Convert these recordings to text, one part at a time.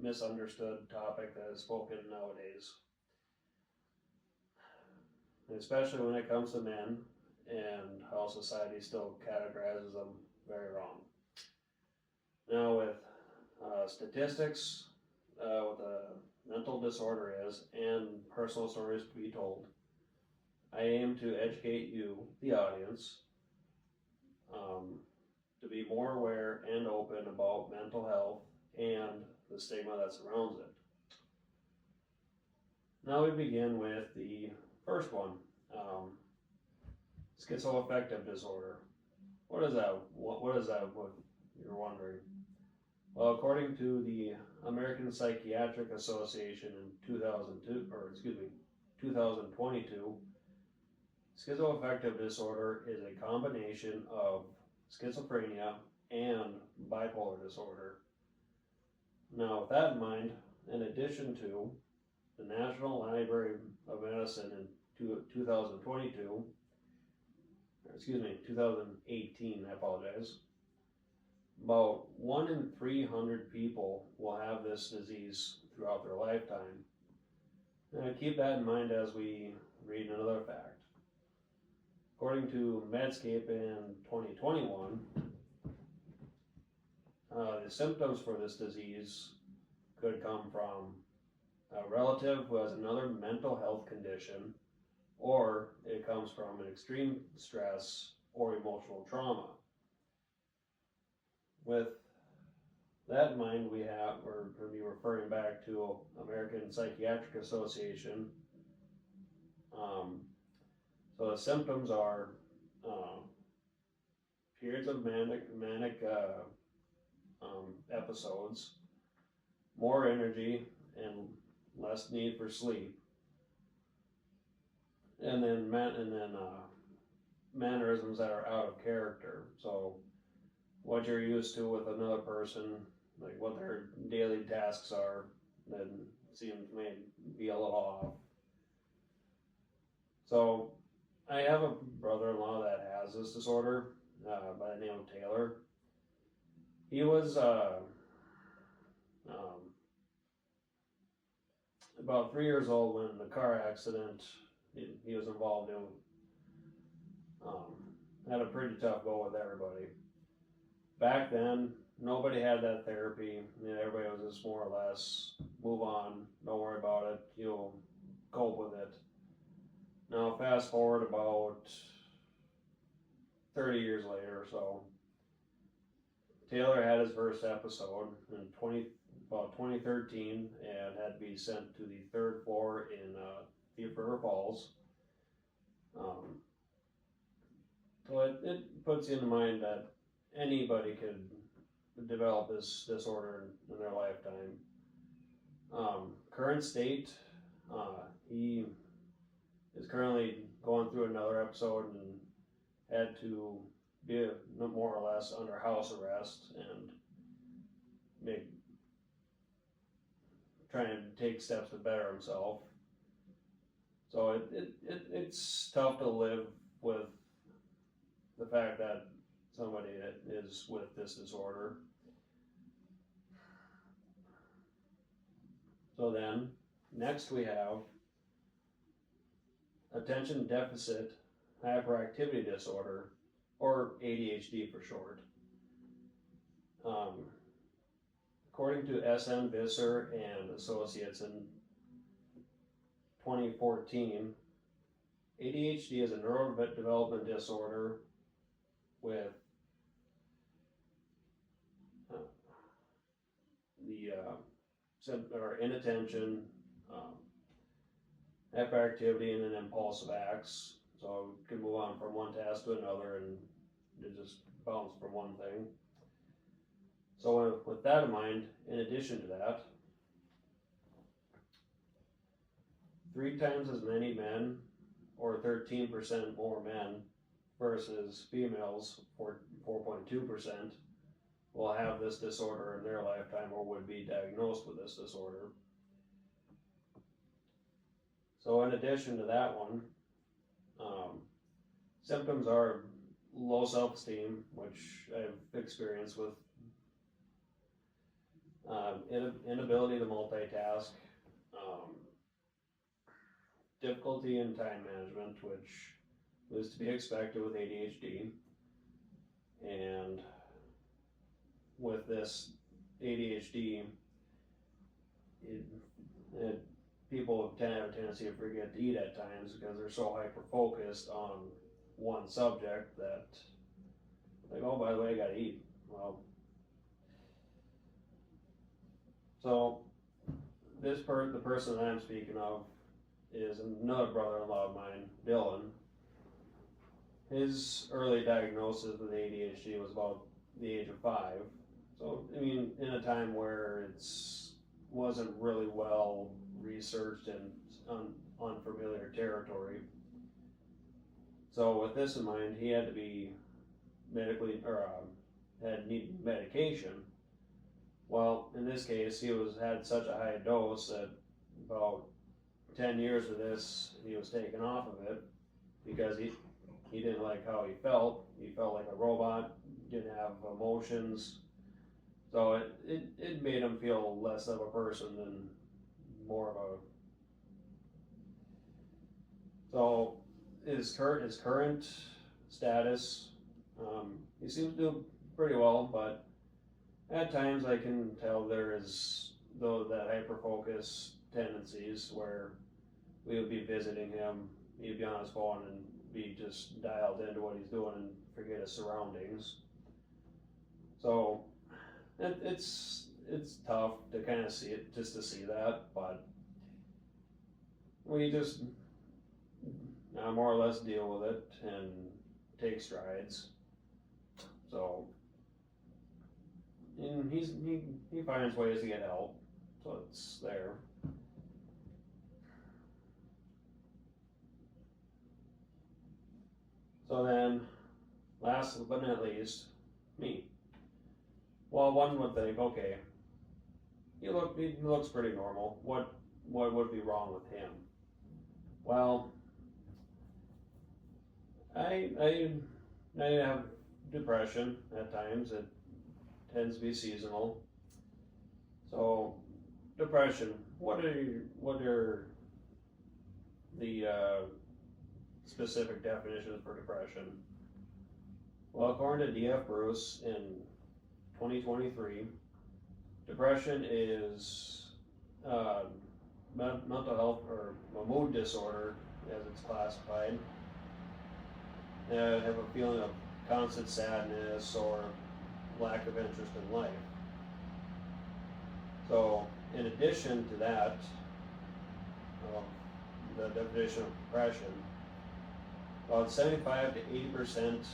misunderstood topic that is spoken nowadays, especially when it comes to men and how society still categorizes them very wrong. Now, with statistics, what a mental disorder is, and personal stories to be told, I aim to educate you, the audience, to be more aware and open about mental health and the stigma that surrounds it. Now we begin with the first one, schizoaffective disorder. What is that? What is that? What you're wondering? Well, according to the American Psychiatric Association in 2022, schizoaffective disorder is a combination of schizophrenia and bipolar disorder. Now, with that in mind, in addition to the National Library of Medicine in 2018, I apologize, about 1 in 300 people will have this disease throughout their lifetime. And keep that in mind as we read another fact. According to Medscape in 2021, the symptoms for this disease could come from a relative who has another mental health condition, or it comes from an extreme stress or emotional trauma. With that in mind, we're going to be referring back to American Psychiatric Association. So the symptoms are periods of manic episodes, more energy and less need for sleep, and then mannerisms that are out of character. So what you're used to with another person, like what their daily tasks are, then seems may be a little off. So I have a brother-in-law that has this disorder by the name of Taylor. He was about 3 years old when the car accident he was involved in. Had a pretty tough go with everybody. Back then, nobody had that therapy. Everybody was just more or less, move on, don't worry about it, you'll cope with it. Now fast forward about 30 years later or so, Taylor had his first episode in about 2013 and had to be sent to the third floor in Thief River Falls. So it puts you in mind that anybody could develop this disorder in their lifetime. Current state, he is currently going through another episode and had to be more or less under house arrest and trying to take steps to better himself. So it's tough to live with the fact that somebody is with this disorder. So then, next we have attention deficit hyperactivity disorder, or ADHD for short. According to S.N. Visser and Associates in 2014, ADHD is a neurodevelopment disorder with inattention, hyperactivity, and then impulsive acts. So it can move on from one task to another and it just bounce from one thing. So with that in mind, in addition to that, 3 times as many men, or 13% more men, versus females, 4.2%, will have this disorder in their lifetime or would be diagnosed with this disorder. So in addition to that one, symptoms are low self-esteem, which I've experienced with inability to multitask, difficulty in time management, which is to be expected with ADHD, and with this ADHD, people tend to have a tendency to forget to eat at times because they're so hyper focused on one subject that, like, oh, by the way, I gotta eat. Well, so the person that I'm speaking of is another brother-in-law of mine, Dylan. His early diagnosis with ADHD was about the age of 5. So, I mean, in a time where wasn't really well researched and unfamiliar territory. So with this in mind, he had to be had needed medication. Well, in this case, he had such a high dose that about 10 years of this, he was taken off of it because he didn't like how he felt. He felt like a robot, didn't have emotions. So it made him feel less of a person and more of a. So his current status, he seems to do pretty well, but at times I can tell there is that hyper focus tendencies where we would be visiting him, he'd be on his phone and be just dialed into what he's doing and forget his surroundings. So it's tough to kind of see it, just to see that, but we just more or less deal with it and take strides. So, and he finds ways to get help, so it's there. So then, last but not least, me. Well, one would think, okay, he looks pretty normal. What would be wrong with him? Well, I have depression at times. It tends to be seasonal. So, depression. What are the specific definitions for depression? Well, according to D.F. Bruce in 2023, depression is mental health or a mood disorder, as it's classified. Have a feeling of constant sadness or lack of interest in life. So, in addition to that, the definition of depression, about 75 to 80%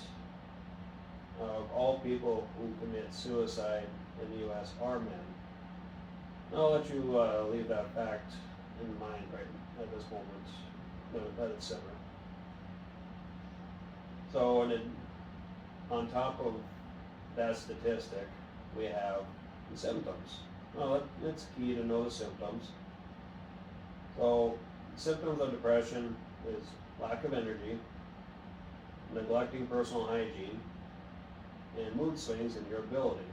of all people who commit suicide in the U.S. are men. I'll let you leave that fact in mind right at this moment. Let it simmer. So, on top of that statistic, we have the symptoms. Well, it's key to know the symptoms. So, symptoms of depression is lack of energy, neglecting personal hygiene, and mood swings in your ability.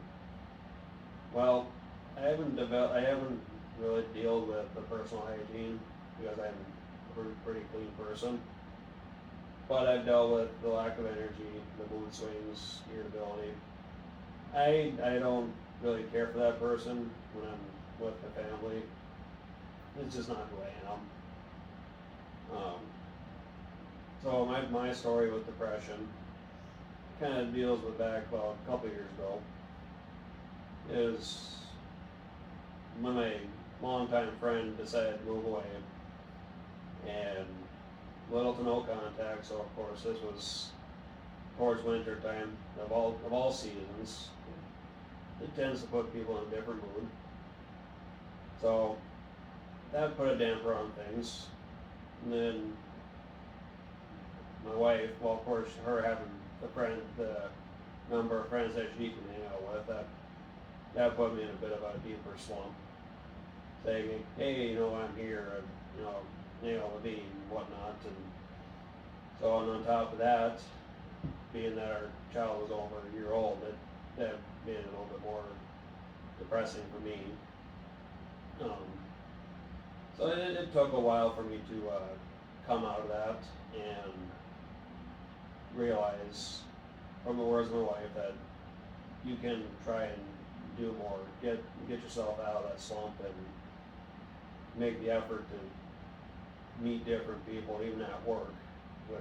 Well, I haven't really dealt with the personal hygiene because I'm a pretty clean person. But I've dealt with the lack of energy, the mood swings, irritability. I don't really care for that person when I'm with my family. It's just not who I am. So my story with depression kind of deals with back about a couple years ago. Is when my longtime friend decided to move away, and little to no contact. So of course this was towards winter time of all seasons. It tends to put people in a different mood. So that put a damper on things. And then my wife, well, of course, her having the number of friends that she can hang out with, that put me in a bit of a deeper slump. Saying, hey, I'm here, hang out with me and whatnot. And so, and on top of that, being that our child was over a year old, that made it a little bit more depressing for me. So it took a while for me to come out of that and realize from the words of my wife that you can try and do more, get yourself out of that slump and make the effort to meet different people, even at work, which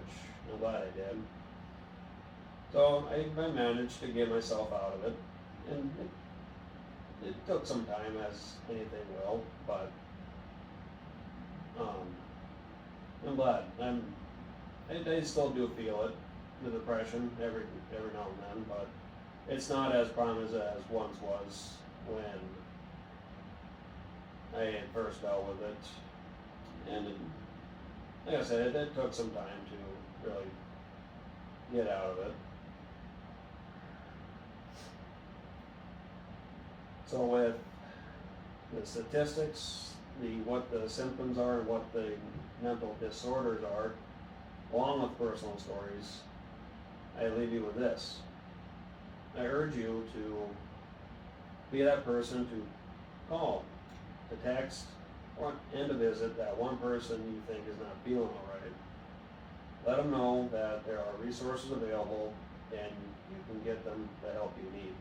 I'm glad I did. So I managed to get myself out of it, and it took some time, as anything will, but I'm glad. I still do feel it, the depression, every now and then, but it's not as prominent as once was when I had first dealt with it. And like I said, it took some time to really get out of it. So with the statistics, what the symptoms are, and what the mental disorders are, along with personal stories, I leave you with this. I urge you to be that person to call, to text, and to visit that one person you think is not feeling all right. Let them know that there are resources available and you can get them the help you need.